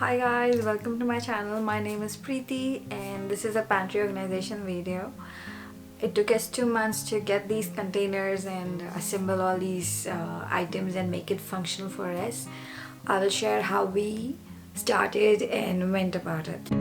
Hi guys, welcome to my channel. My name is Preeti and this is a pantry organization video. It took us 2 months to get these containers and assemble all these items and make it functional for us. I will share how we started and went about it.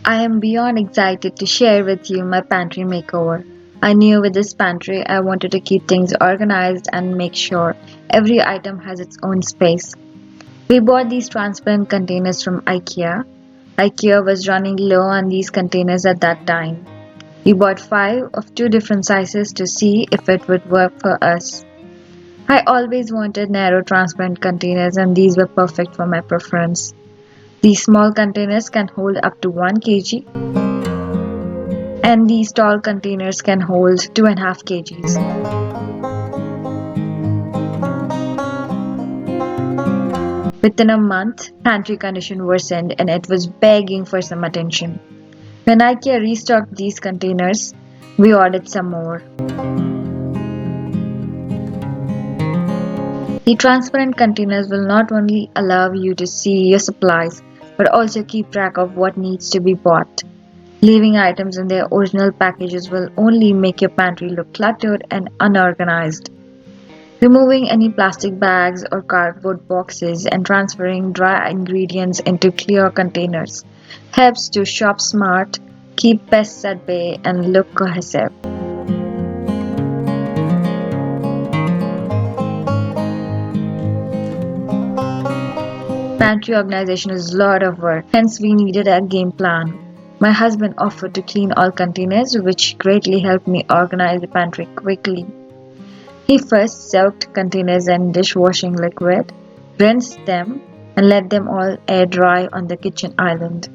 I am beyond excited to share with you my pantry makeover. I knew with this pantry I wanted to keep things organized and make sure every item has its own space. We bought these transparent containers from Ikea. Ikea was running low on these containers at that time. We bought 5 of 2 different sizes to see if it would work for us. I always wanted narrow transparent containers and these were perfect for my preference. These small containers can hold up to 1 kg and these tall containers can hold 2.5 kgs. Within a month, pantry condition worsened and it was begging for some attention. When IKEA restocked these containers, we ordered some more. The transparent containers will not only allow you to see your supplies, but also keep track of what needs to be bought. Leaving items in their original packages will only make your pantry look cluttered and unorganized. Removing any plastic bags or cardboard boxes and transferring dry ingredients into clear containers helps to shop smart, keep pests at bay, and look cohesive. Pantry organization is a lot of work, hence we needed a game plan. My husband offered to clean all containers, which greatly helped me organize the pantry quickly. He first soaked containers in dishwashing liquid, rinsed them, and let them all air dry on the kitchen island.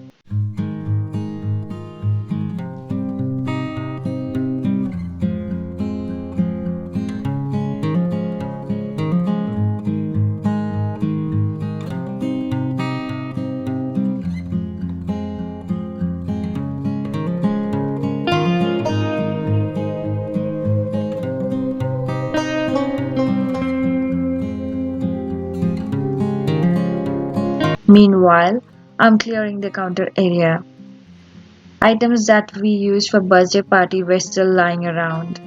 Meanwhile, I'm clearing the counter area. Items that we used for birthday party were still lying around.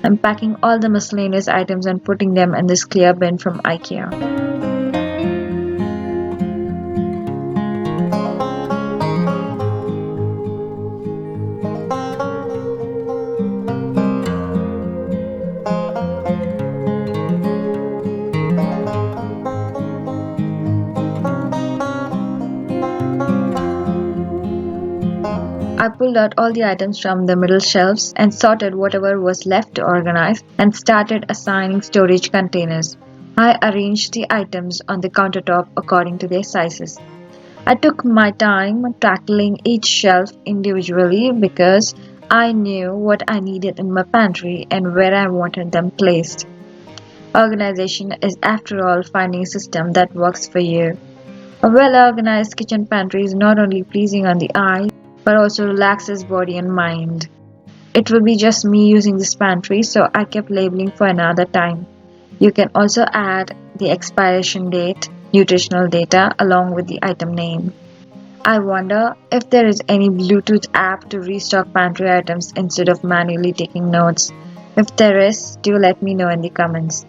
I'm packing all the miscellaneous items and putting them in this clear bin from IKEA. I pulled out all the items from the middle shelves and sorted whatever was left to organize and started assigning storage containers. I arranged the items on the countertop according to their sizes. I took my time tackling each shelf individually because I knew what I needed in my pantry and where I wanted them placed. Organization is, after all, finding a system that works for you. A well-organized kitchen pantry is not only pleasing on the eye, but also relaxes body and mind. It will be just me using this pantry, so I kept labeling for another time. You can also add the expiration date, nutritional data along with the item name. I wonder if there is any Bluetooth app to restock pantry items instead of manually taking notes. If there is, do let me know in the comments.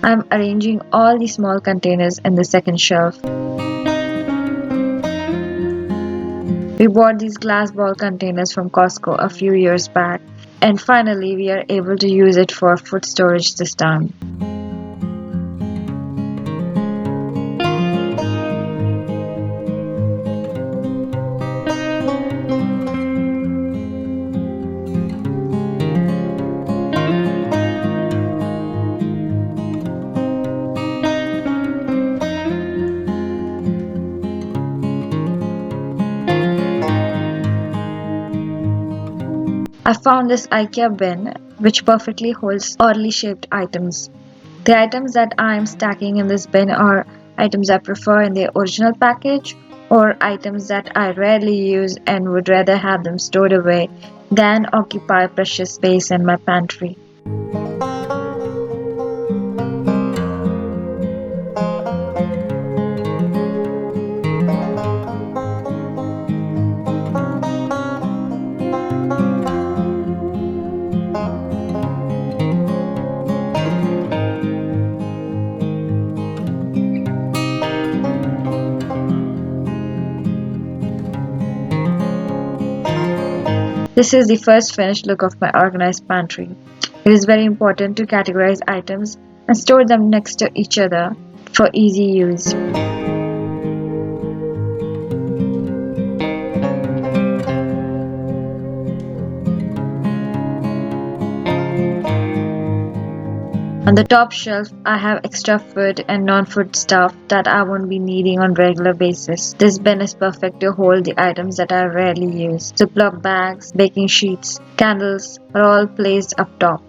I'm arranging all the small containers in the second shelf. We bought these glass ball containers from Costco a few years back, and finally we are able to use it for food storage this time. I found this Ikea bin which perfectly holds oddly shaped items. The items that I am stacking in this bin are items I prefer in their original package or items that I rarely use and would rather have them stored away than occupy precious space in my pantry. This is the first finished look of my organized pantry. It is very important to categorize items and store them next to each other for easy use. On the top shelf, I have extra food and non-food stuff that I won't be needing on regular basis. This bin is perfect to hold the items that I rarely use. Ziploc bags, baking sheets, candles are all placed up top.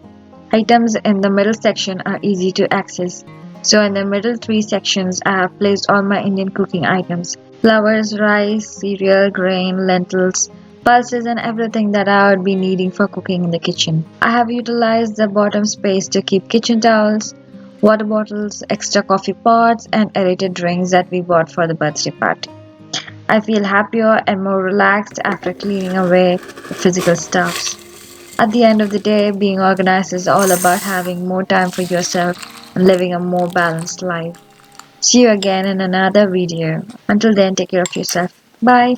Items in the middle section are easy to access. So in the middle three sections, I have placed all my Indian cooking items. Flours, rice, cereal, grain, lentils, pulses and everything that I would be needing for cooking in the kitchen. I have utilized the bottom space to keep kitchen towels, water bottles, extra coffee pots and aerated drinks that we bought for the birthday party. I feel happier and more relaxed after cleaning away the physical stuffs. At the end of the day, being organized is all about having more time for yourself and living a more balanced life. See you again in another video. Until then, take care of yourself. Bye.